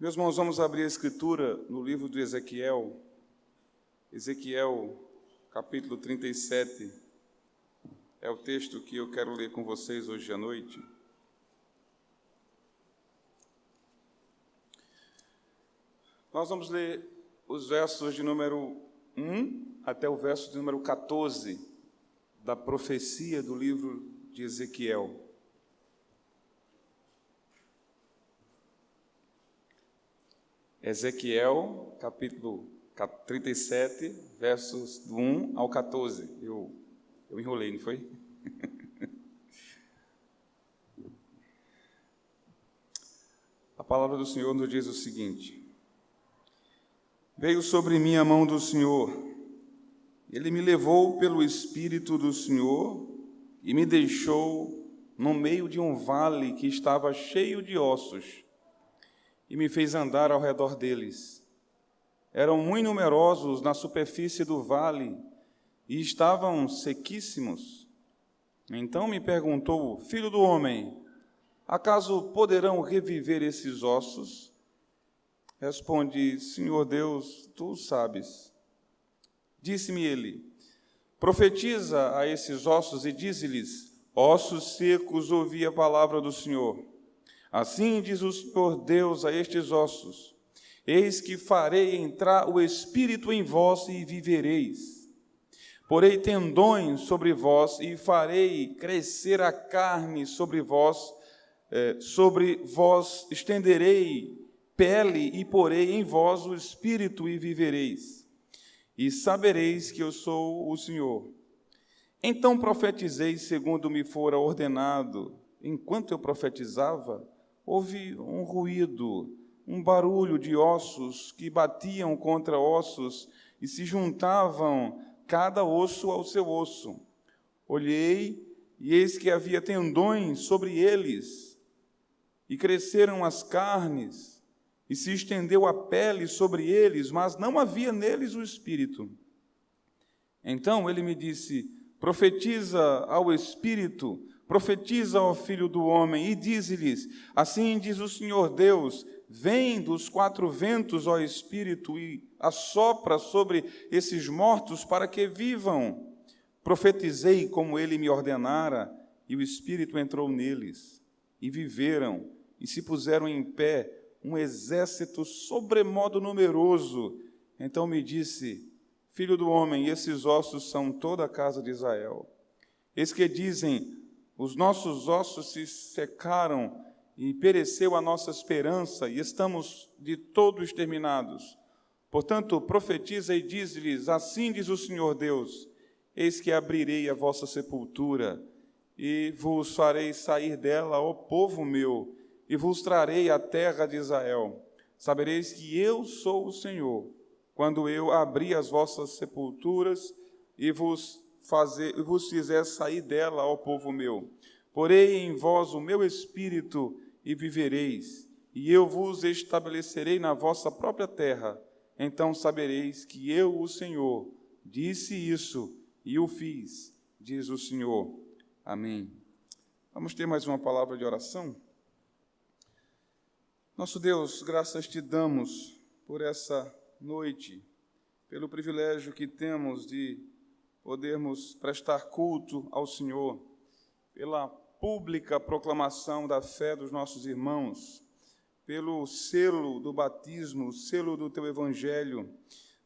Meus irmãos, vamos abrir a Escritura no livro de Ezequiel, capítulo 37, é o texto que eu quero ler com vocês hoje à noite. Nós vamos ler os versos de número 1 até o verso de número 14 da profecia do livro de Ezequiel. Ezequiel, capítulo 37, versos do 1 ao 14. Eu enrolei, não foi? A palavra do Senhor nos diz o seguinte: Veio sobre mim a mão do Senhor, Ele me levou pelo Espírito do Senhor e me deixou no meio de um vale que estava cheio de ossos, e me fez andar ao redor deles. Eram muito numerosos na superfície do vale e estavam sequíssimos. Então me perguntou: Filho do homem, acaso poderão reviver esses ossos? Respondi: Senhor Deus, tu sabes. Disse-me ele: Profetiza a esses ossos e dize-lhes: Ossos secos, ouvi a palavra do Senhor. Assim diz o Senhor Deus a estes ossos: Eis que farei entrar o Espírito em vós e vivereis. Porei tendões sobre vós e farei crescer a carne sobre vós estenderei pele e porei em vós o Espírito e vivereis. E sabereis que eu sou o Senhor. Então profetizei segundo me fora ordenado. Enquanto eu profetizava, houve um ruído, um barulho de ossos que batiam contra ossos e se juntavam cada osso ao seu osso. Olhei, e eis que havia tendões sobre eles, e cresceram as carnes, e se estendeu a pele sobre eles, mas não havia neles o Espírito. Então ele me disse: Profetiza ao Espírito, profetiza ao Filho do homem, e dize-lhes: Assim diz o Senhor Deus, vem dos quatro ventos, ó Espírito, e assopra sobre esses mortos para que vivam. Profetizei como ele me ordenara, e o Espírito entrou neles, e viveram, e se puseram em pé um exército sobremodo numeroso. Então me disse: Filho do homem, esses ossos são toda a casa de Israel. Eis que dizem: Os nossos ossos se secaram e pereceu a nossa esperança, e estamos de todo exterminados. Portanto, profetiza e diz-lhes: Assim diz o Senhor Deus: Eis que abrirei a vossa sepultura, e vos farei sair dela, ó povo meu, e vos trarei a terra de Israel. Sabereis que eu sou o Senhor, quando eu abrir as vossas sepulturas e vos fizer sair dela, ó povo meu. Porei em vós o meu espírito e vivereis, e eu vos estabelecerei na vossa própria terra. Então sabereis que eu, o Senhor, disse isso e o fiz, diz o Senhor. Amém. Vamos ter mais uma palavra de oração? Nosso Deus, graças te damos por essa noite, pelo privilégio que temos de podermos prestar culto ao Senhor, pela pública proclamação da fé dos nossos irmãos, pelo selo do batismo, o selo do teu evangelho,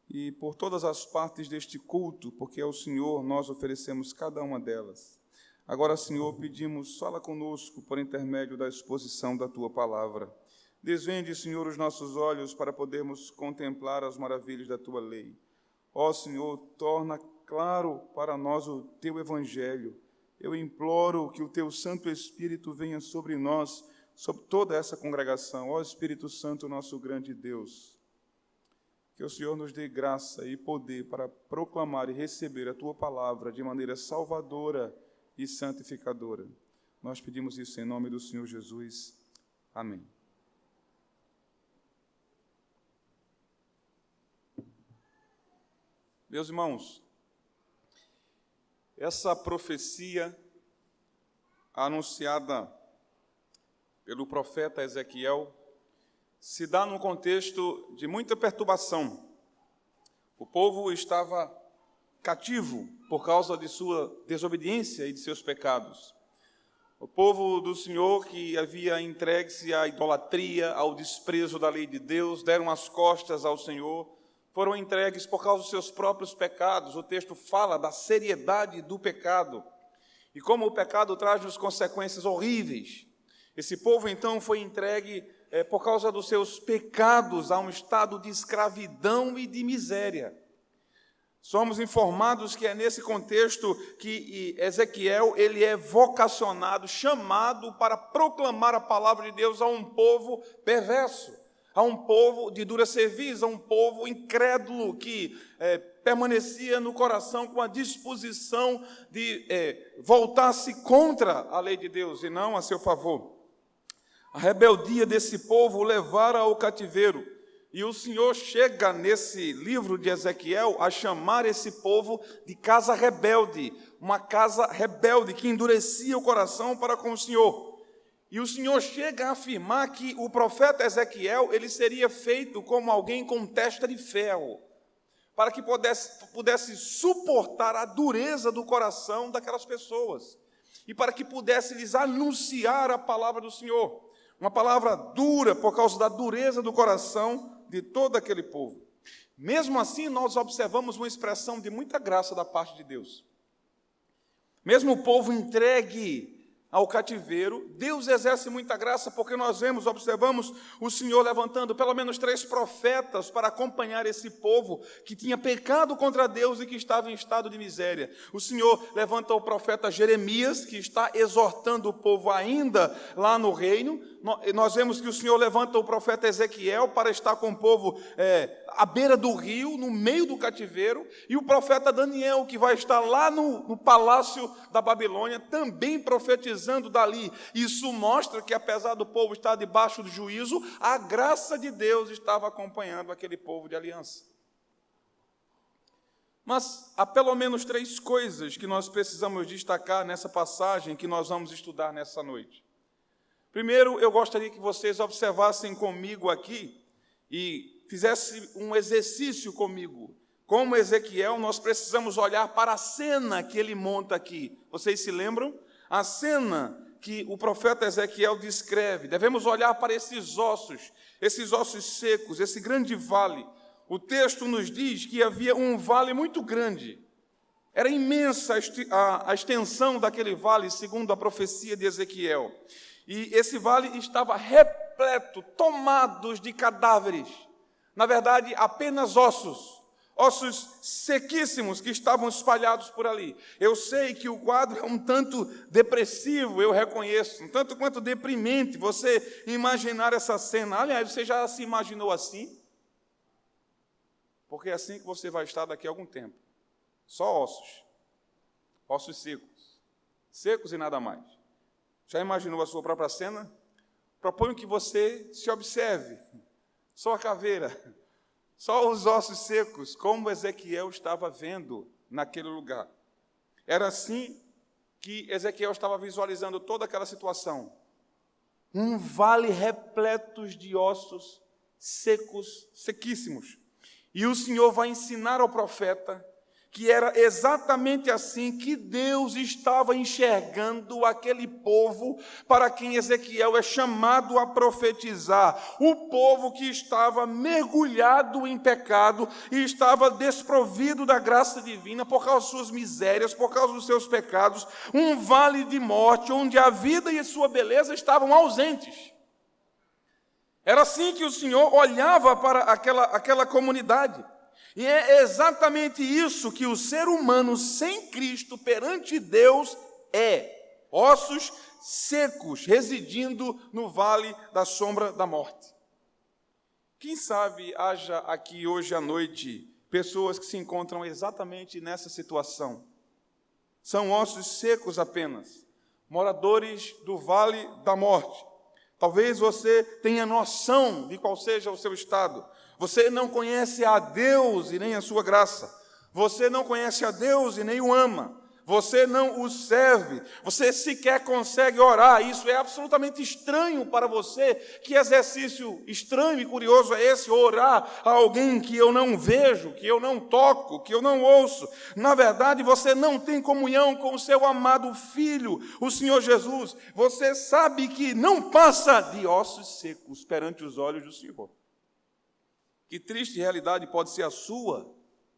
e por todas as partes deste culto, porque ao Senhor nós oferecemos cada uma delas. Agora, Senhor, pedimos: fala conosco por intermédio da exposição da tua palavra. Desvende, Senhor, os nossos olhos para podermos contemplar as maravilhas da tua lei. Ó Senhor, torna claro para nós o teu evangelho. Eu imploro que o teu Santo Espírito venha sobre nós, sobre toda essa congregação. Ó Espírito Santo, nosso grande Deus, que o Senhor nos dê graça e poder para proclamar e receber a tua palavra de maneira salvadora e santificadora. Nós pedimos isso em nome do Senhor Jesus. Amém. Meus irmãos, essa profecia anunciada pelo profeta Ezequiel se dá num contexto de muita perturbação. O povo estava cativo por causa de sua desobediência e de seus pecados. O povo do Senhor, que havia entregue-se à idolatria, ao desprezo da lei de Deus, deram as costas ao Senhor, foram entregues por causa dos seus próprios pecados. O texto fala da seriedade do pecado e como o pecado traz consequências horríveis. Esse povo, então, foi entregue por causa dos seus pecados a um estado de escravidão e de miséria. Somos informados que é nesse contexto que Ezequiel ele é vocacionado, chamado para proclamar a palavra de Deus a um povo perverso, a um povo de dura cerviz, a um povo incrédulo que permanecia no coração com a disposição de voltar-se contra a lei de Deus e não a seu favor. A rebeldia desse povo o levara ao cativeiro. E o Senhor chega nesse livro de Ezequiel a chamar esse povo de casa rebelde, uma casa rebelde que endurecia o coração para com o Senhor. E o Senhor chega a afirmar que o profeta Ezequiel ele seria feito como alguém com testa de ferro, para que pudesse suportar a dureza do coração daquelas pessoas e para que pudesse lhes anunciar a palavra do Senhor. Uma palavra dura por causa da dureza do coração de todo aquele povo. Mesmo assim, nós observamos uma expressão de muita graça da parte de Deus. Mesmo o povo entregue ao cativeiro, Deus exerce muita graça, porque nós observamos o Senhor levantando pelo menos 3 profetas para acompanhar esse povo que tinha pecado contra Deus e que estava em estado de miséria. O Senhor levanta o profeta Jeremias, que está exortando o povo ainda lá no reino. Nós vemos que o Senhor levanta o profeta Ezequiel para estar com o povo à beira do rio, no meio do cativeiro, e o profeta Daniel, que vai estar lá no palácio da Babilônia, também profetizando dali. Isso mostra que, apesar do povo estar debaixo do juízo, a graça de Deus estava acompanhando aquele povo de aliança. Mas há pelo menos 3 coisas que nós precisamos destacar nessa passagem que nós vamos estudar nessa noite. Primeiro, eu gostaria que vocês observassem comigo aqui e fizessem um exercício comigo. Como Ezequiel, nós precisamos olhar para a cena que ele monta aqui. Vocês se lembram? A cena que o profeta Ezequiel descreve. Devemos olhar para esses ossos secos, esse grande vale. O texto nos diz que havia um vale muito grande. Era imensa a extensão daquele vale, segundo a profecia de Ezequiel. E esse vale estava repleto, tomados de cadáveres. Na verdade, apenas ossos sequíssimos que estavam espalhados por ali. Eu sei que o quadro é um tanto depressivo, eu reconheço, um tanto quanto deprimente você imaginar essa cena. Aliás, você já se imaginou assim? Porque é assim que você vai estar daqui a algum tempo. Só ossos secos e nada mais. Já imaginou a sua própria cena? Proponho que você se observe. Só a caveira, só os ossos secos, como Ezequiel estava vendo naquele lugar. Era assim que Ezequiel estava visualizando toda aquela situação. Um vale repleto de ossos secos, sequíssimos. E o Senhor vai ensinar ao profeta que era exatamente assim que Deus estava enxergando aquele povo para quem Ezequiel é chamado a profetizar. O povo que estava mergulhado em pecado e estava desprovido da graça divina por causa de suas misérias, por causa dos seus pecados, um vale de morte onde a vida e a sua beleza estavam ausentes. Era assim que o Senhor olhava para aquela comunidade. E é exatamente isso que o ser humano sem Cristo perante Deus é. Ossos secos, residindo no vale da sombra da morte. Quem sabe haja aqui hoje à noite pessoas que se encontram exatamente nessa situação. São ossos secos apenas, moradores do vale da morte. Talvez você tenha noção de qual seja o seu estado. Você não conhece a Deus e nem a sua graça. Você não conhece a Deus e nem o ama. você não o serve, você sequer consegue orar. Isso é absolutamente estranho para você. Que exercício estranho e curioso é esse? Orar a alguém que eu não vejo, que eu não toco, que eu não ouço. Na verdade, você não tem comunhão com o seu amado Filho, o Senhor Jesus. Você sabe que não passa de ossos secos perante os olhos do Senhor. Que triste realidade pode ser a sua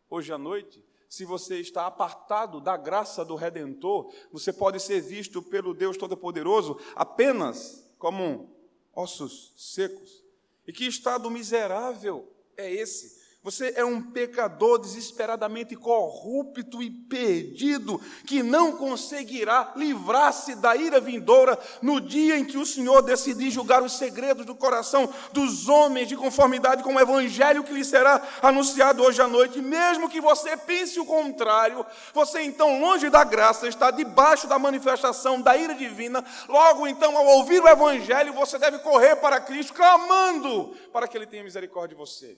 hoje à noite, se você está apartado da graça do Redentor. Você pode ser visto pelo Deus Todo-Poderoso apenas como ossos secos. E que estado miserável é esse? Você é um pecador desesperadamente corrupto e perdido, que não conseguirá livrar-se da ira vindoura no dia em que o Senhor decidir julgar os segredos do coração dos homens de conformidade com o evangelho que lhe será anunciado hoje à noite. Mesmo que você pense o contrário, você então, longe da graça, está debaixo da manifestação da ira divina. Logo então, ao ouvir o evangelho, você deve correr para Cristo, clamando para que Ele tenha misericórdia de você.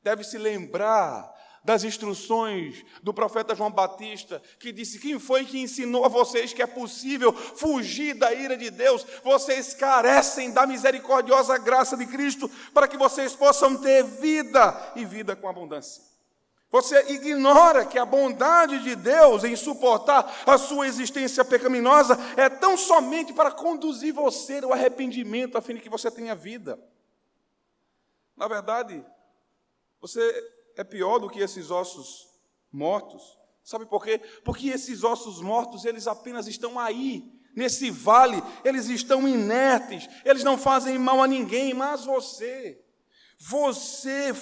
Deve se lembrar das instruções do profeta João Batista, que disse: quem foi que ensinou a vocês que é possível fugir da ira de Deus? Vocês carecem da misericordiosa graça de Cristo para que vocês possam ter vida e vida com abundância. Você ignora que a bondade de Deus em suportar a sua existência pecaminosa é tão somente para conduzir você ao arrependimento, a fim de que você tenha vida. Na verdade, você é pior do que esses ossos mortos. Sabe por quê? Porque esses ossos mortos, eles apenas estão aí, nesse vale, eles estão inertes, eles não fazem mal a ninguém, mas você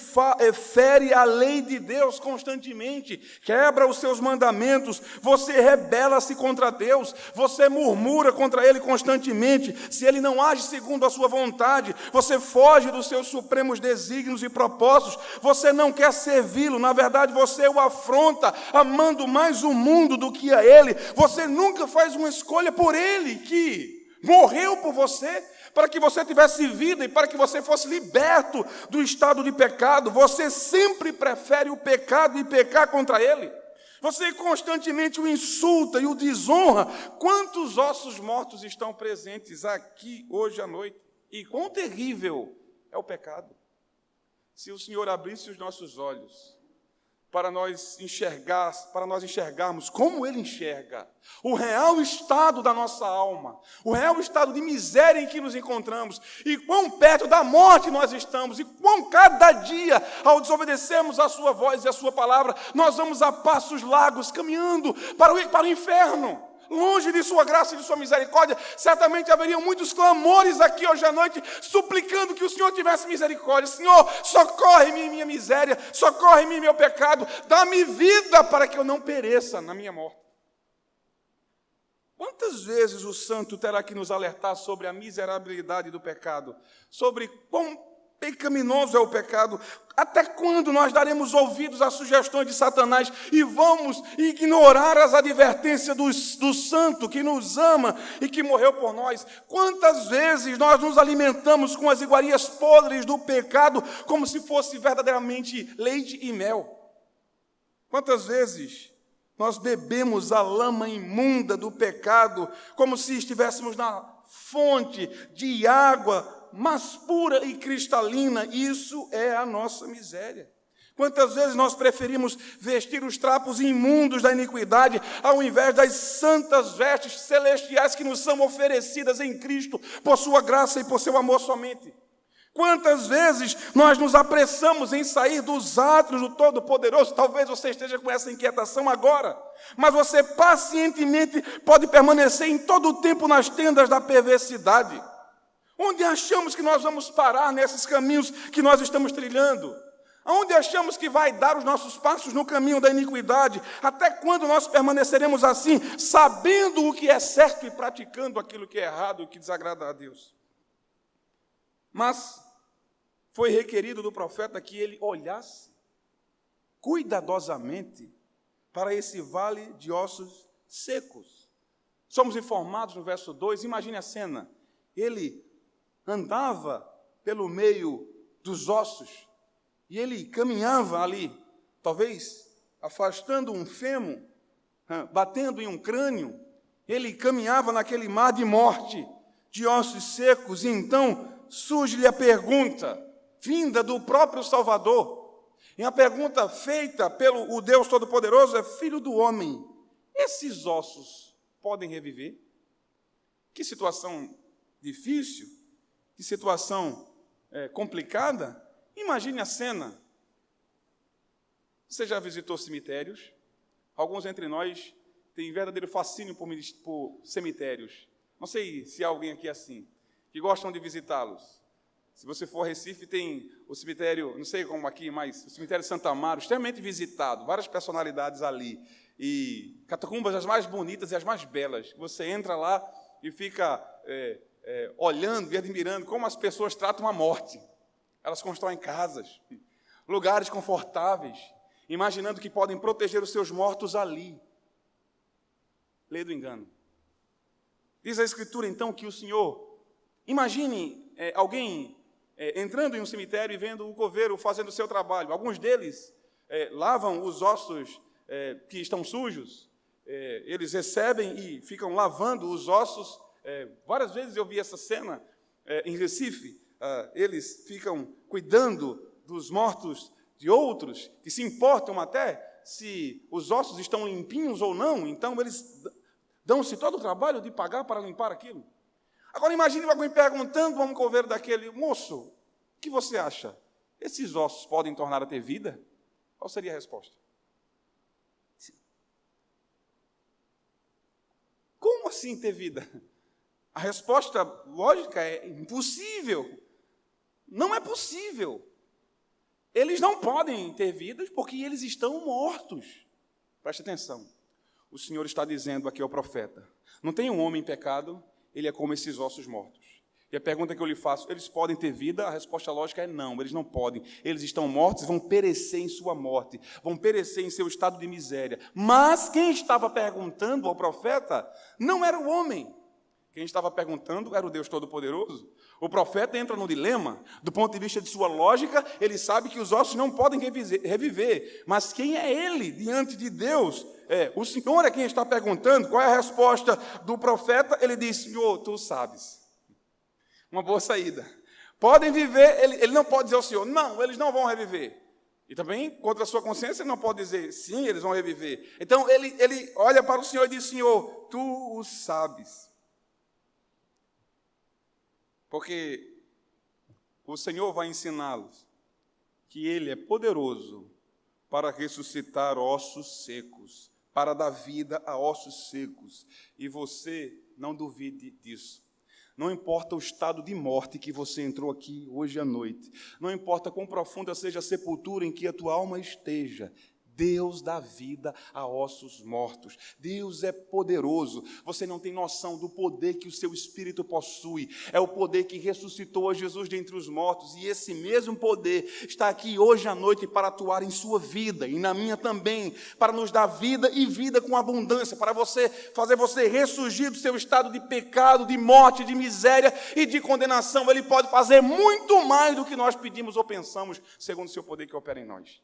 fere a lei de Deus constantemente, quebra os seus mandamentos, você rebela-se contra Deus, você murmura contra Ele constantemente. Se Ele não age segundo a sua vontade, você foge dos seus supremos desígnios e propósitos, você não quer servi-lo, na verdade você o afronta, amando mais o mundo do que a Ele. Você nunca faz uma escolha por Ele, que morreu por você, para que você tivesse vida e para que você fosse liberto do estado de pecado. Você sempre prefere o pecado e pecar contra ele. Você constantemente o insulta e o desonra. Quantos ossos mortos estão presentes aqui hoje à noite? E quão terrível é o pecado. Se o Senhor abrisse os nossos olhos para nós enxergarmos como Ele enxerga o real estado da nossa alma, o real estado de miséria em que nos encontramos, e quão perto da morte nós estamos, e quão cada dia, ao desobedecermos a sua voz e a sua palavra, nós vamos a passos largos, caminhando para o inferno. Longe de sua graça e de sua misericórdia. Certamente haveriam muitos clamores aqui hoje à noite, suplicando que o Senhor tivesse misericórdia. Senhor, socorre-me em minha miséria, socorre-me em meu pecado, dá-me vida para que eu não pereça na minha morte. Quantas vezes o santo terá que nos alertar sobre a miserabilidade do pecado, sobre quão pecaminoso é o pecado? Até quando nós daremos ouvidos às sugestões de Satanás e vamos ignorar as advertências do santo que nos ama e que morreu por nós? Quantas vezes nós nos alimentamos com as iguarias podres do pecado como se fosse verdadeiramente leite e mel? Quantas vezes nós bebemos a lama imunda do pecado como se estivéssemos na fonte de água mas pura e cristalina? Isso é a nossa miséria. Quantas vezes nós preferimos vestir os trapos imundos da iniquidade, ao invés das santas vestes celestiais que nos são oferecidas em Cristo, por sua graça e por seu amor somente? Quantas vezes nós nos apressamos em sair dos átrios do Todo-Poderoso? Talvez você esteja com essa inquietação agora, mas você pacientemente pode permanecer em todo o tempo nas tendas da perversidade. Onde achamos que nós vamos parar nesses caminhos que nós estamos trilhando? Aonde achamos que vai dar os nossos passos no caminho da iniquidade? Até quando nós permaneceremos assim, sabendo o que é certo e praticando aquilo que é errado e que desagrada a Deus? Mas foi requerido do profeta que ele olhasse cuidadosamente para esse vale de ossos secos. Somos informados no verso 2, imagine a cena. Ele andava pelo meio dos ossos e ele caminhava ali, talvez afastando um fêmur batendo em um crânio, ele caminhava naquele mar de morte, de ossos secos, e então surge-lhe a pergunta, vinda do próprio Salvador, e a pergunta feita pelo o Deus Todo-Poderoso é: Filho do homem, esses ossos podem reviver? Que situação difícil, que situação complicada. Imagine a cena. Você já visitou cemitérios? Alguns entre nós têm verdadeiro fascínio por cemitérios. Não sei se há alguém aqui assim, que gostam de visitá-los. Se você for a Recife, tem o cemitério, não sei como aqui, mas o cemitério de Santa Amaro, extremamente visitado, várias personalidades ali, e catacumbas as mais bonitas e as mais belas. Você entra lá e fica olhando e admirando como as pessoas tratam a morte. Elas constroem casas, lugares confortáveis, imaginando que podem proteger os seus mortos ali. Lei do engano. Diz a Escritura, então, que o Senhor... Imagine alguém entrando em um cemitério e vendo o coveiro fazendo o seu trabalho. Alguns deles lavam os ossos que estão sujos. Eles recebem e ficam lavando os ossos. Várias vezes eu vi essa cena em Recife. Eles ficam cuidando dos mortos de outros, que se importam até se os ossos estão limpinhos ou não. Então, eles dão-se todo o trabalho de pagar para limpar aquilo. Agora, imagine alguém perguntando a um coveiro daquele: moço, o que você acha? Esses ossos podem tornar a ter vida? Qual seria a resposta? Como assim ter vida? A resposta lógica é impossível. Não é possível. Eles não podem ter vidas porque eles estão mortos. Preste atenção. O Senhor está dizendo aqui ao profeta: não tem um homem em pecado, ele é como esses ossos mortos. E a pergunta que eu lhe faço: eles podem ter vida? A resposta lógica é não, eles não podem. Eles estão mortos e vão perecer em sua morte, vão perecer em seu estado de miséria. Mas quem estava perguntando ao profeta não era o homem. Quem estava perguntando era o Deus Todo-Poderoso. O profeta entra no dilema, do ponto de vista de sua lógica, ele sabe que os ossos não podem reviver. Mas quem é ele diante de Deus? O Senhor é quem está perguntando. Qual é a resposta do profeta? Ele diz: Senhor, tu sabes. Uma boa saída. Podem viver, ele não pode dizer ao Senhor: não, eles não vão reviver. E também, contra a sua consciência, ele não pode dizer: sim, eles vão reviver. Então, ele olha para o Senhor e diz: Senhor, tu o sabes. Porque o Senhor vai ensiná-los que Ele é poderoso para ressuscitar ossos secos, para dar vida a ossos secos. E você não duvide disso. Não importa o estado de morte que você entrou aqui hoje à noite, não importa quão profunda seja a sepultura em que a tua alma esteja, Deus dá vida a ossos mortos. Deus é poderoso. Você não tem noção do poder que o seu espírito possui. É o poder que ressuscitou a Jesus dentre os mortos. E esse mesmo poder está aqui hoje à noite para atuar em sua vida e na minha também, para nos dar vida e vida com abundância, para fazer você ressurgir do seu estado de pecado, de morte, de miséria e de condenação. Ele pode fazer muito mais do que nós pedimos ou pensamos, segundo o seu poder que opera em nós.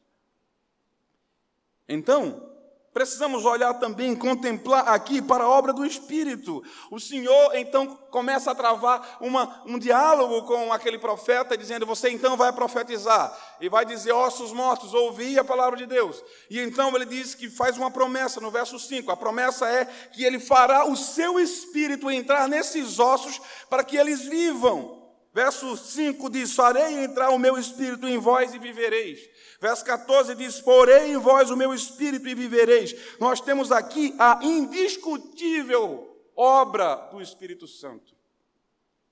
Então, precisamos olhar também, contemplar aqui para a obra do Espírito. O Senhor, então, começa a travar um diálogo com aquele profeta, dizendo: você então vai profetizar, e vai dizer: ossos mortos, ouvi a palavra de Deus. E então ele diz que faz uma promessa, no verso 5, a promessa é que ele fará o seu Espírito entrar nesses ossos, para que eles vivam. Verso 5 diz: farei entrar o meu Espírito em vós e vivereis. Verso 14 diz: porei em vós o meu Espírito e vivereis. Nós temos aqui a indiscutível obra do Espírito Santo.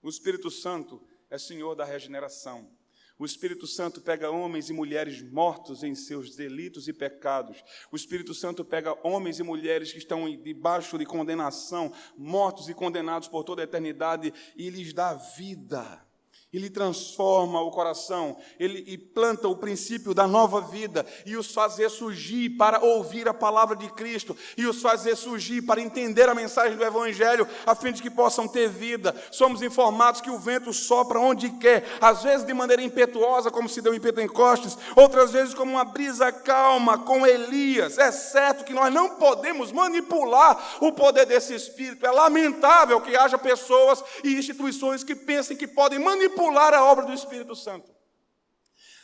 O Espírito Santo é Senhor da regeneração. O Espírito Santo pega homens e mulheres mortos em seus delitos e pecados. O Espírito Santo pega homens e mulheres que estão debaixo de condenação, mortos e condenados por toda a eternidade, e lhes dá vida. Ele transforma o coração, ele planta o princípio da nova vida e os fazer surgir para ouvir a palavra de Cristo e os fazer surgir para entender a mensagem do Evangelho, a fim de que possam ter vida. Somos informados que o vento sopra onde quer, às vezes de maneira impetuosa, como se deu em Pentecostes, outras vezes como uma brisa calma, com Elias. É certo que nós não podemos manipular o poder desse Espírito. É lamentável que haja pessoas e instituições que pensem que podem manipular a obra do Espírito Santo,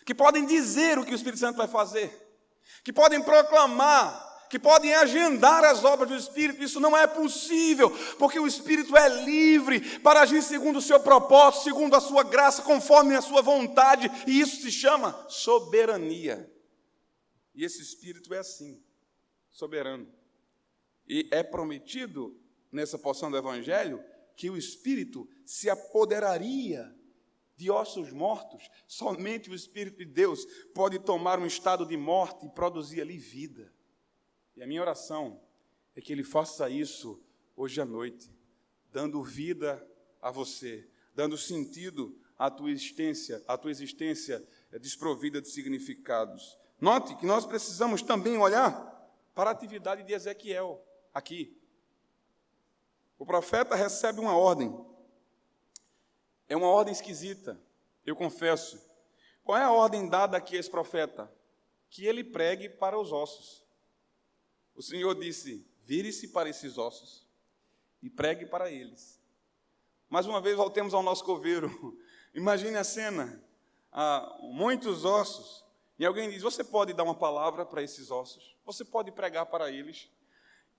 que podem dizer o que o Espírito Santo vai fazer, que podem proclamar, que podem agendar as obras do Espírito. Isso não é possível, porque o Espírito é livre para agir segundo o seu propósito, segundo a sua graça, conforme a sua vontade, e isso se chama soberania. E esse Espírito é assim, soberano. E é prometido nessa porção do Evangelho que o Espírito se apoderaria de ossos mortos. Somente o Espírito de Deus pode tomar um estado de morte e produzir ali vida. E a minha oração é que Ele faça isso hoje à noite, dando vida a você, dando sentido à tua existência desprovida de significados. Note que nós precisamos também olhar para a atividade de Ezequiel aqui. O profeta recebe uma ordem. É uma ordem esquisita, eu confesso. Qual é a ordem dada aqui a esse profeta? Que ele pregue para os ossos. O Senhor disse: vire-se para esses ossos e pregue para eles. Mais uma vez, voltemos ao nosso coveiro. Imagine a cena, muitos ossos, e alguém diz: você pode dar uma palavra para esses ossos? Você pode pregar para eles?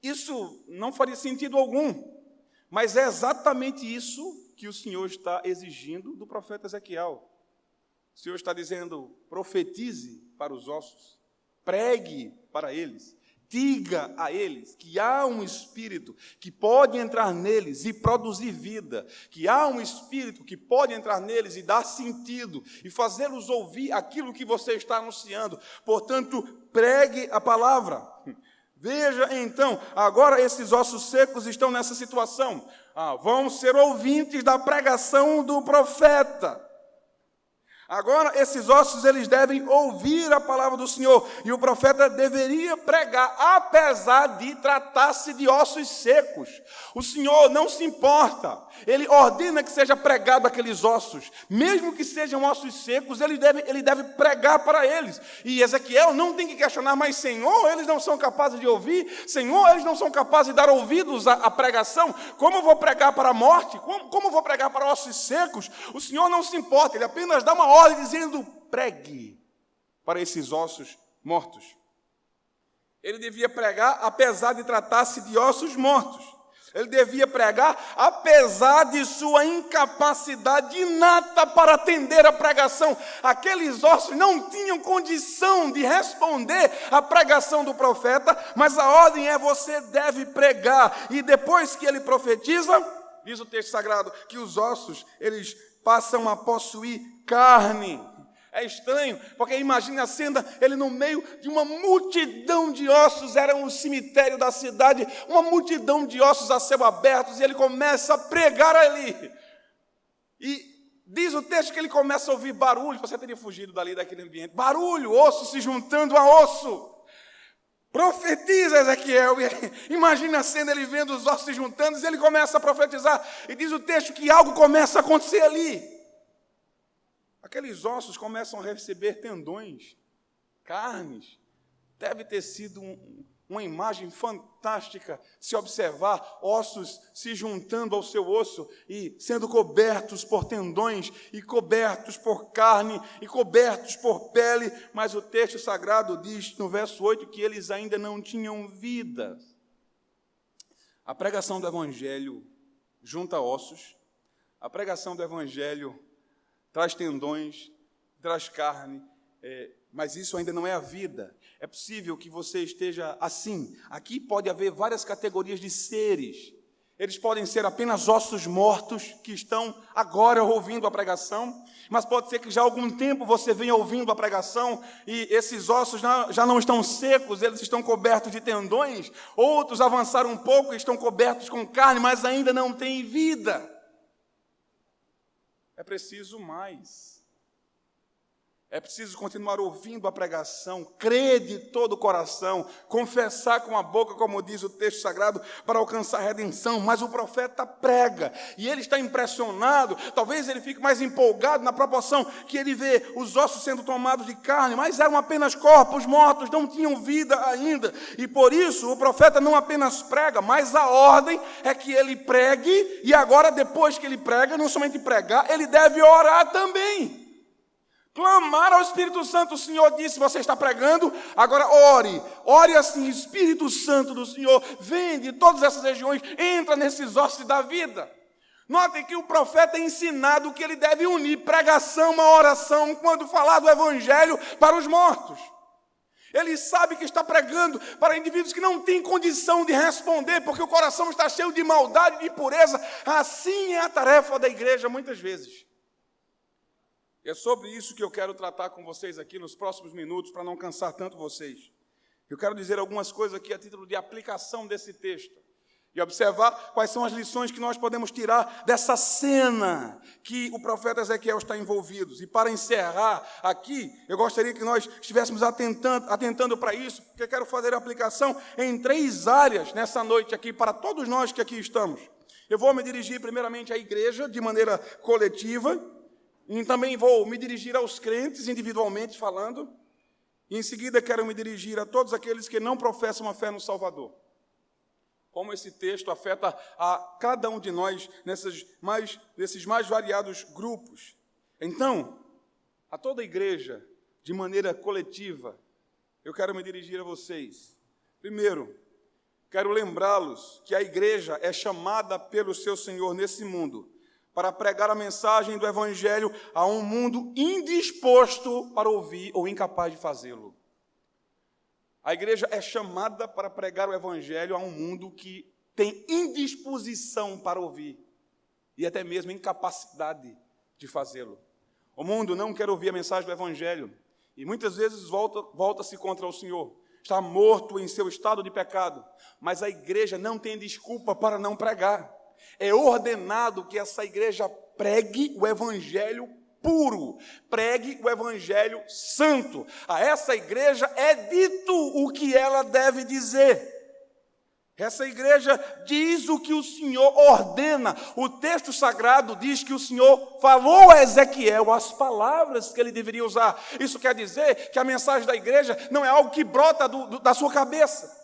Isso não faria sentido algum, mas é exatamente isso que o Senhor está exigindo do profeta Ezequiel. O Senhor está dizendo: profetize para os ossos, pregue para eles, diga a eles que há um Espírito que pode entrar neles e produzir vida, que há um Espírito que pode entrar neles e dar sentido, e fazê-los ouvir aquilo que você está anunciando. Portanto, pregue a palavra. Veja então, agora esses ossos secos estão nessa situação. Vão ser ouvintes da pregação do profeta. Agora esses ossos, eles devem ouvir a palavra do Senhor, e o profeta deveria pregar, apesar de tratar-se de ossos secos. O Senhor não se importa, Ele ordena que seja pregado aqueles ossos, mesmo que sejam ossos secos, ele deve pregar para eles. E Ezequiel não tem que questionar: mas Senhor, eles não são capazes de ouvir? Senhor, eles não são capazes de dar ouvidos à pregação? Como eu vou pregar para a morte? Como eu vou pregar para ossos secos? O Senhor não se importa, Ele apenas dá uma ordem dizendo: pregue para esses ossos mortos. Ele devia pregar apesar de tratar-se de ossos mortos. Ele devia pregar apesar de sua incapacidade inata para atender a pregação. Aqueles ossos não tinham condição de responder à pregação do profeta, mas a ordem é: você deve pregar. E depois que ele profetiza, diz o texto sagrado que os ossos, eles passam a possuir carne. É estranho, porque imagine a cena, ele no meio de uma multidão de ossos, era um cemitério da cidade, uma multidão de ossos a céu aberto, e ele começa a pregar ali. E diz o texto que ele começa a ouvir barulho. Você teria fugido daquele ambiente. Barulho, osso se juntando a osso. Profetiza, Ezequiel. Imagine a cena, ele vendo os ossos se juntando, e ele começa a profetizar, e diz o texto que algo começa a acontecer ali. Aqueles ossos começam a receber tendões, carnes. Deve ter sido uma imagem fantástica se observar ossos se juntando ao seu osso e sendo cobertos por tendões, e cobertos por carne, e cobertos por pele. Mas o texto sagrado diz no verso 8 que eles ainda não tinham vida. A pregação do Evangelho junta ossos, a pregação do Evangelho traz tendões, traz carne, mas isso ainda não é a vida. É possível que você esteja assim. Aqui pode haver várias categorias de seres. Eles podem ser apenas ossos mortos que estão agora ouvindo a pregação, mas pode ser que já há algum tempo você venha ouvindo a pregação e esses ossos já não estão secos, eles estão cobertos de tendões. Outros avançaram um pouco e estão cobertos com carne, mas ainda não têm vida. é preciso mais. É preciso continuar ouvindo a pregação, crer de todo o coração, confessar com a boca, como diz o texto sagrado, para alcançar a redenção. Mas o profeta prega, e ele está impressionado, talvez ele fique mais empolgado na proporção que ele vê os ossos sendo tomados de carne, mas eram apenas corpos mortos, não tinham vida ainda. E por isso o profeta não apenas prega, mas a ordem é que ele pregue, e agora depois que ele prega, não somente pregar, ele deve orar também. Clamar ao Espírito Santo. O Senhor disse, você está pregando, agora ore assim, Espírito Santo do Senhor, vem de todas essas regiões, entra nesses ossos da vida. Notem que o profeta é ensinado que ele deve unir pregação a oração quando falar do Evangelho para os mortos. Ele sabe que está pregando para indivíduos que não têm condição de responder, porque o coração está cheio de maldade e de impureza. Assim é a tarefa da igreja muitas vezes. É sobre isso que eu quero tratar com vocês aqui nos próximos minutos, para não cansar tanto vocês. Eu quero dizer algumas coisas aqui a título de aplicação desse texto e observar quais são as lições que nós podemos tirar dessa cena que o profeta Ezequiel está envolvido. E para encerrar aqui, eu gostaria que nós estivéssemos atentando para isso, porque eu quero fazer a aplicação em 3 áreas nessa noite aqui, para todos nós que aqui estamos. Eu vou me dirigir primeiramente à igreja de maneira coletiva, e também vou me dirigir aos crentes, individualmente falando, e em seguida quero me dirigir a todos aqueles que não professam a fé no Salvador. Como esse texto afeta a cada um de nós nesses mais variados grupos. Então, a toda a igreja, de maneira coletiva, eu quero me dirigir a vocês. Primeiro, quero lembrá-los que a igreja é chamada pelo seu Senhor nesse mundo para pregar a mensagem do Evangelho a um mundo indisposto para ouvir ou incapaz de fazê-lo. A igreja é chamada para pregar o Evangelho a um mundo que tem indisposição para ouvir e até mesmo incapacidade de fazê-lo. O mundo não quer ouvir a mensagem do Evangelho e muitas vezes volta-se contra o Senhor. Está morto em seu estado de pecado, mas a igreja não tem desculpa para não pregar. É ordenado que essa igreja pregue o Evangelho puro, pregue o Evangelho santo. A essa igreja é dito o que ela deve dizer. Essa igreja diz o que o Senhor ordena. O texto sagrado diz que o Senhor falou a Ezequiel as palavras que ele deveria usar. Isso quer dizer que a mensagem da igreja não é algo que brota da sua cabeça,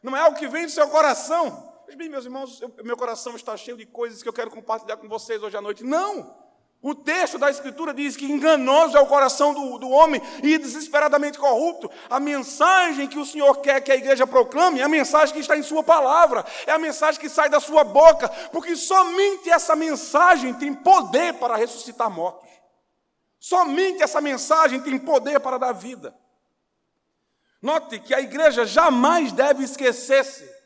não é algo que vem do seu coração. Mas bem, meus irmãos, meu coração está cheio de coisas que eu quero compartilhar com vocês hoje à noite. Não! O texto da Escritura diz que enganoso é o coração do homem e desesperadamente corrupto. A mensagem que o Senhor quer que a igreja proclame é a mensagem que está em sua palavra, é a mensagem que sai da sua boca, porque somente essa mensagem tem poder para ressuscitar mortos. Somente essa mensagem tem poder para dar vida. Note que a igreja jamais deve esquecer-se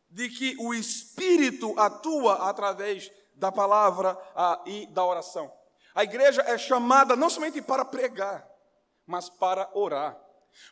de que o Espírito atua através da palavra e da oração. A igreja é chamada não somente para pregar, mas para orar.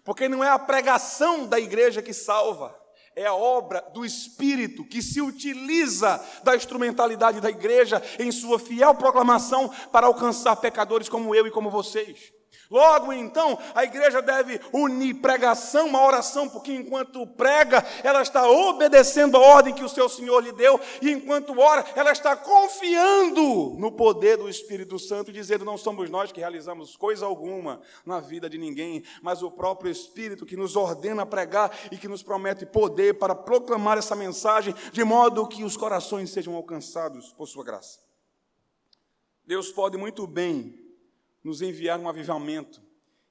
Porque não é a pregação da igreja que salva, é a obra do Espírito que se utiliza da instrumentalidade da igreja em sua fiel proclamação para alcançar pecadores como eu e como vocês. Logo, então, a igreja deve unir pregação à oração, porque enquanto prega, ela está obedecendo a ordem que o seu Senhor lhe deu, e enquanto ora, ela está confiando no poder do Espírito Santo, dizendo, não somos nós que realizamos coisa alguma na vida de ninguém, mas o próprio Espírito que nos ordena a pregar e que nos promete poder para proclamar essa mensagem, de modo que os corações sejam alcançados por sua graça. Deus pode muito bem nos enviar um avivamento,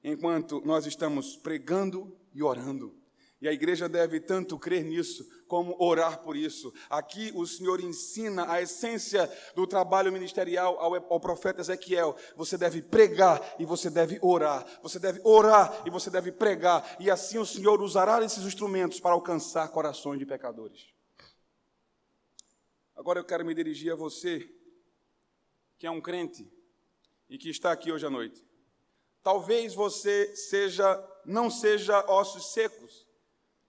enquanto nós estamos pregando e orando. E a igreja deve tanto crer nisso, como orar por isso. Aqui o Senhor ensina a essência do trabalho ministerial ao profeta Ezequiel. Você deve pregar e você deve orar. Você deve orar e você deve pregar. E assim o Senhor usará esses instrumentos para alcançar corações de pecadores. Agora eu quero me dirigir a você, que é um crente, e que está aqui hoje à noite. Talvez você não seja ossos secos,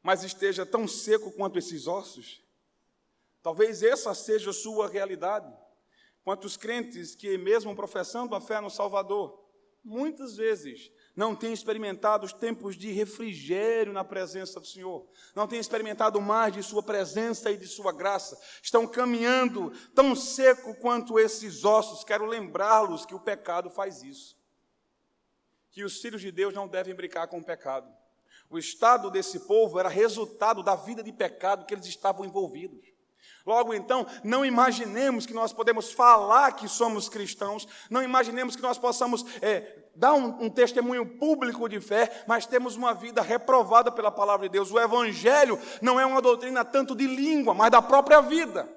mas esteja tão seco quanto esses ossos. Talvez essa seja a sua realidade. Quantos crentes que, mesmo professando a fé no Salvador, muitas vezes não têm experimentado os tempos de refrigério na presença do Senhor, não têm experimentado mais de sua presença e de sua graça, estão caminhando tão seco quanto esses ossos. Quero lembrá-los que o pecado faz isso, que os filhos de Deus não devem brincar com o pecado. O estado desse povo era resultado da vida de pecado que eles estavam envolvidos. Logo, então, não imaginemos que nós podemos falar que somos cristãos, não imaginemos que nós possamos dar um testemunho público de fé, mas temos uma vida reprovada pela palavra de Deus. O Evangelho não é uma doutrina tanto de língua, mas da própria vida.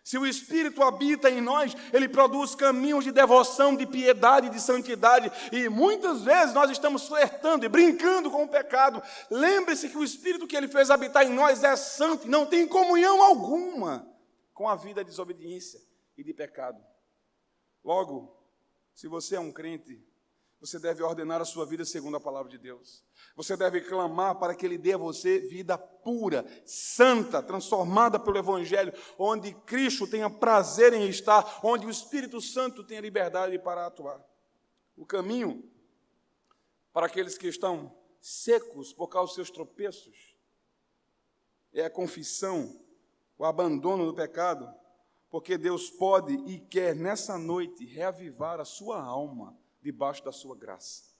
Se o Espírito habita em nós, ele produz caminhos de devoção, de piedade, de santidade, e muitas vezes nós estamos flertando e brincando com o pecado. Lembre-se que o Espírito que ele fez habitar em nós é santo e não tem comunhão alguma com a vida de desobediência e de pecado. Logo, se você é um crente, você deve ordenar a sua vida segundo a palavra de Deus. Você deve clamar para que Ele dê a você vida pura, santa, transformada pelo Evangelho, onde Cristo tenha prazer em estar, onde o Espírito Santo tenha liberdade para atuar. O caminho para aqueles que estão secos por causa dos seus tropeços é a confissão, o abandono do pecado, porque Deus pode e quer nessa noite reavivar a sua alma debaixo da sua graça.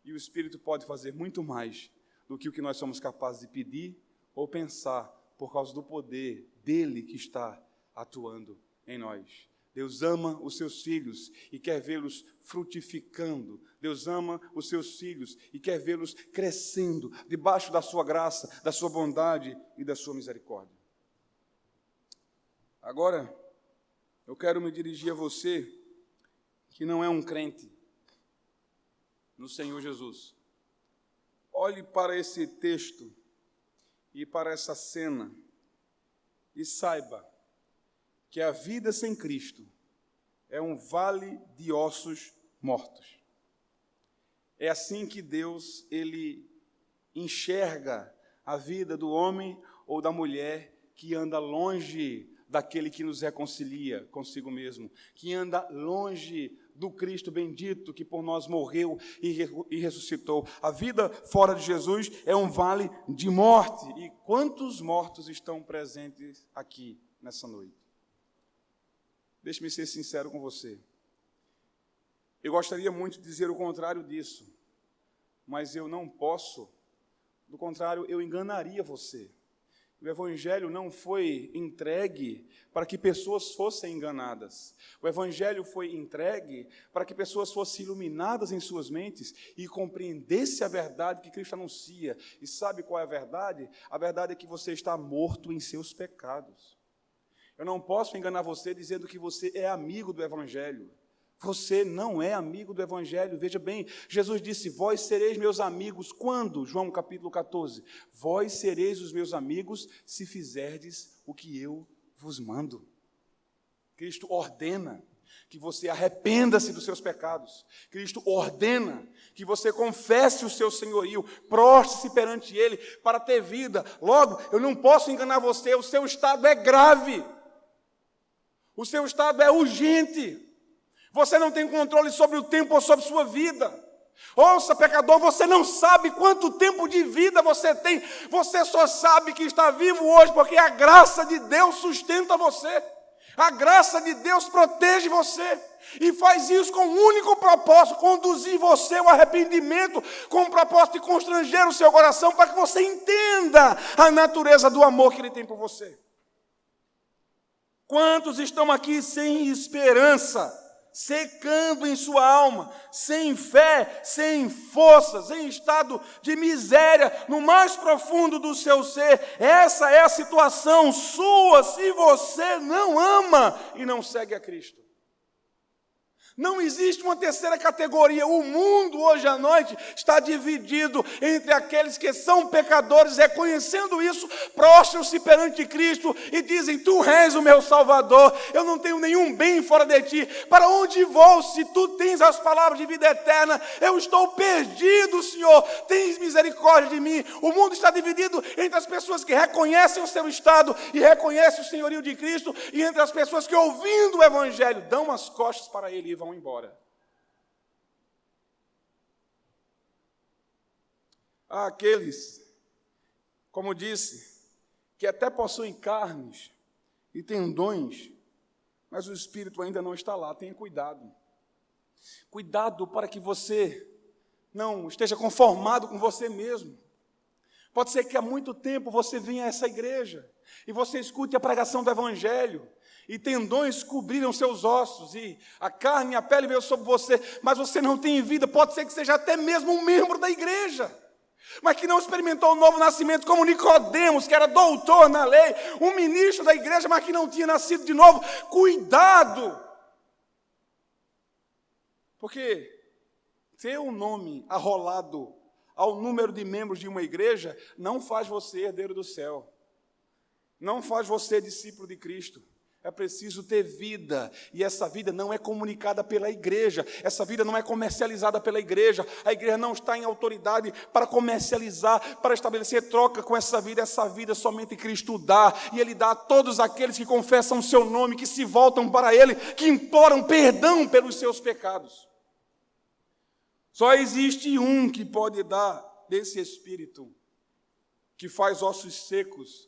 E o Espírito pode fazer muito mais do que o que nós somos capazes de pedir ou pensar, por causa do poder dele que está atuando em nós. Deus ama os seus filhos e quer vê-los frutificando. Deus ama os seus filhos e quer vê-los crescendo debaixo da sua graça, da sua bondade e da sua misericórdia. Agora, eu quero me dirigir a você que não é um crente no Senhor Jesus. Olhe para esse texto e para essa cena e saiba que a vida sem Cristo é um vale de ossos mortos. É assim que Deus, ele enxerga a vida do homem ou da mulher que anda longe daquele que nos reconcilia consigo mesmo, que anda longe do Cristo bendito que por nós morreu e ressuscitou. A vida fora de Jesus é um vale de morte. E quantos mortos estão presentes aqui nessa noite? Deixe-me ser sincero com você. Eu gostaria muito de dizer o contrário disso, mas eu não posso. Do contrário, eu enganaria você. O Evangelho não foi entregue para que pessoas fossem enganadas. O Evangelho foi entregue para que pessoas fossem iluminadas em suas mentes e compreendessem a verdade que Cristo anuncia. E sabe qual é a verdade? A verdade é que você está morto em seus pecados. Eu não posso enganar você dizendo que você é amigo do Evangelho. Você não é amigo do Evangelho. Veja bem, Jesus disse, vós sereis meus amigos. Quando? João capítulo 14. Vós sereis os meus amigos se fizerdes o que eu vos mando. Cristo ordena que você arrependa-se dos seus pecados. Cristo ordena que você confesse o seu senhorio, prostre-se perante Ele para ter vida. Logo, eu não posso enganar você, o seu estado é grave. O seu estado é urgente. Você não tem controle sobre o tempo ou sobre sua vida. Ouça, pecador, você não sabe quanto tempo de vida você tem. Você só sabe que está vivo hoje porque a graça de Deus sustenta você. A graça de Deus protege você. E faz isso com um único propósito, conduzir você ao arrependimento, com o propósito de constranger o seu coração para que você entenda a natureza do amor que Ele tem por você. Quantos estão aqui sem esperança? Secando em sua alma, sem fé, sem forças, em estado de miséria, no mais profundo do seu ser. Essa é a situação sua se você não ama e não segue a Cristo. Não existe uma terceira categoria. O mundo hoje à noite está dividido entre aqueles que são pecadores, reconhecendo isso, prostram-se perante Cristo e dizem, tu és o meu Salvador, eu não tenho nenhum bem fora de ti, para onde vou se tu tens as palavras de vida eterna? Eu estou perdido, Senhor. Senhor, tens misericórdia de mim. O mundo está dividido entre as pessoas que reconhecem o seu estado e reconhecem o senhorio de Cristo, e entre as pessoas que, ouvindo o Evangelho, dão as costas para ele e vão embora. Há aqueles, como disse, que até possuem carnes e tendões, mas o Espírito ainda não está lá. Tenha cuidado. Cuidado para que você não esteja conformado com você mesmo. Pode ser que há muito tempo você venha a essa igreja e você escute a pregação do Evangelho, e tendões cobriram seus ossos, e a carne e a pele veio sobre você, mas você não tem vida. Pode ser que seja até mesmo um membro da igreja, mas que não experimentou o novo nascimento, como Nicodemos, que era doutor na lei, um ministro da igreja, mas que não tinha nascido de novo. Cuidado! Porque ter um nome arrolado ao número de membros de uma igreja não faz você herdeiro do céu, não faz você discípulo de Cristo. É preciso ter vida, e essa vida não é comunicada pela igreja, essa vida não é comercializada pela igreja. A igreja não está em autoridade para comercializar, para estabelecer troca com essa vida somente Cristo dá, e Ele dá a todos aqueles que confessam o seu nome, que se voltam para Ele, que imploram perdão pelos seus pecados. Só existe um que pode dar desse Espírito, que faz ossos secos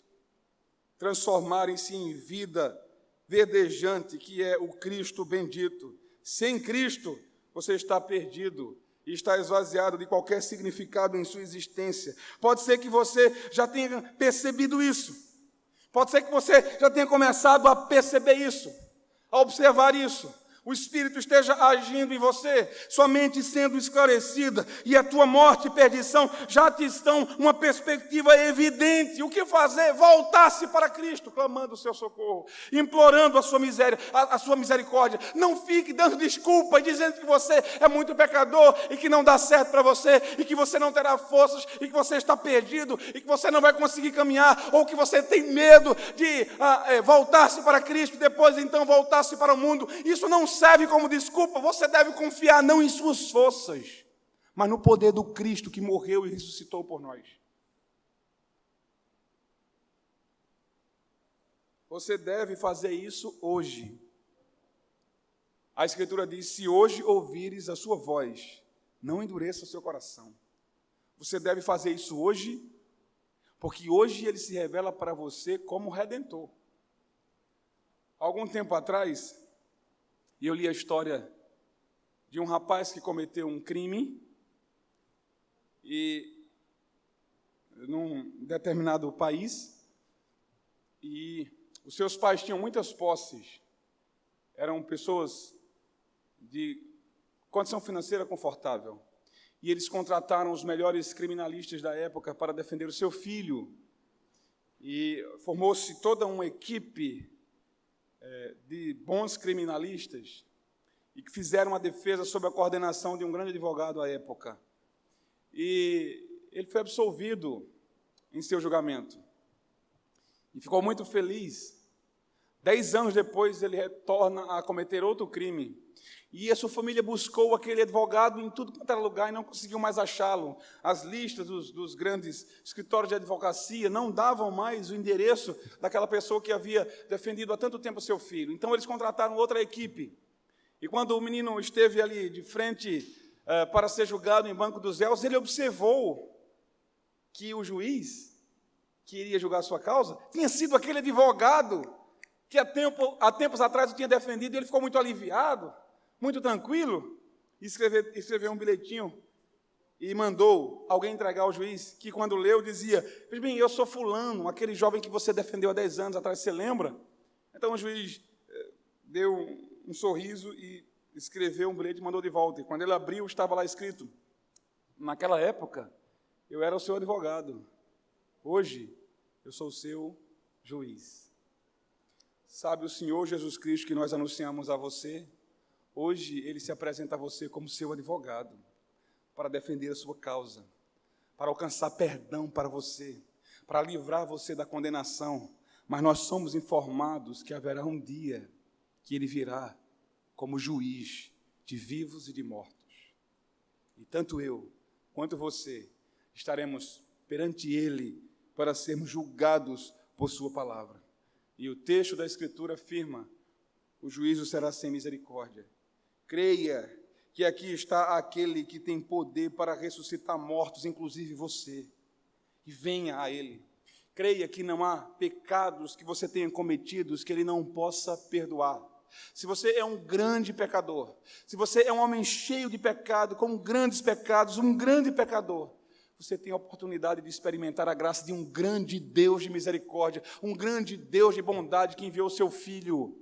transformarem-se em vida verdejante, que é o Cristo bendito. Sem Cristo, você está perdido e está esvaziado de qualquer significado em sua existência. Pode ser que você já tenha percebido isso. Pode ser que você já tenha começado a perceber isso, a observar isso. O Espírito esteja agindo em você, sua mente sendo esclarecida, e a tua morte e perdição já te estão uma perspectiva evidente. O que fazer? Voltar-se para Cristo, clamando o seu socorro, implorando a sua miséria, a sua misericórdia. Não fique dando desculpa e dizendo que você é muito pecador e que não dá certo para você, e que você não terá forças, e que você está perdido, e que você não vai conseguir caminhar, ou que você tem medo de voltar-se para Cristo, depois então voltar-se para o mundo. Isso não serve como desculpa. Você deve confiar não em suas forças, mas no poder do Cristo que morreu e ressuscitou por nós. Você deve fazer isso hoje. A Escritura diz: se hoje ouvires a sua voz, não endureça o seu coração. Você deve fazer isso hoje, porque hoje Ele se revela para você como Redentor. Algum tempo atrás, eu li a história de um rapaz que cometeu um crime, e num determinado país, e os seus pais tinham muitas posses, eram pessoas de condição financeira confortável, e eles contrataram os melhores criminalistas da época para defender o seu filho, e formou-se toda uma equipe de bons criminalistas, e que fizeram a defesa sob a coordenação de um grande advogado à época. E ele foi absolvido em seu julgamento, e ficou muito feliz. 10 anos depois, ele retorna a cometer outro crime, e a sua família buscou aquele advogado em tudo quanto era lugar e não conseguiu mais achá-lo. As listas dos grandes escritórios de advocacia não davam mais o endereço daquela pessoa que havia defendido há tanto tempo seu filho. Então eles contrataram outra equipe, e quando o menino esteve ali de frente para ser julgado em banco dos réus, ele observou que o juiz que iria julgar a sua causa tinha sido aquele advogado que há tempos atrás o tinha defendido, e ele ficou muito aliviado, muito tranquilo, e escreveu um bilhetinho e mandou alguém entregar ao juiz, que quando leu dizia: "Pois bem, eu sou fulano, aquele jovem que você defendeu há 10 anos atrás, você lembra?" Então o juiz deu um sorriso e escreveu um bilhete e mandou de volta. E quando ele abriu, estava lá escrito: "Naquela época, eu era o seu advogado. Hoje, eu sou o seu juiz." Sabe, o Senhor Jesus Cristo que nós anunciamos a você, hoje Ele se apresenta a você como seu advogado, para defender a sua causa, para alcançar perdão para você, para livrar você da condenação. Mas nós somos informados que haverá um dia que Ele virá como juiz de vivos e de mortos. E tanto eu, quanto você estaremos perante Ele para sermos julgados por sua palavra. E o texto da Escritura afirma: o juízo será sem misericórdia. Creia que aqui está aquele que tem poder para ressuscitar mortos, inclusive você, e venha a Ele. Creia que não há pecados que você tenha cometidos que Ele não possa perdoar. Se você é um grande pecador, se você é um homem cheio de pecado, com grandes pecados, um grande pecador, você tem a oportunidade de experimentar a graça de um grande Deus de misericórdia, um grande Deus de bondade que enviou o seu Filho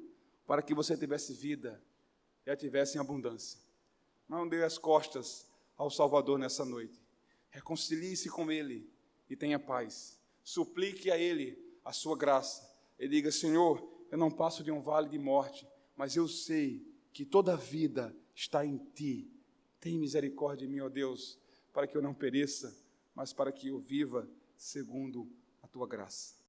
para que você tivesse vida e a tivesse em abundância. Não dê as costas ao Salvador nessa noite. Reconcilie-se com Ele e tenha paz. Suplique a Ele a sua graça. E diga: Senhor, eu não passo de um vale de morte, mas eu sei que toda a vida está em Ti. Tem misericórdia de mim, ó Deus, para que eu não pereça, mas para que eu viva segundo a Tua graça.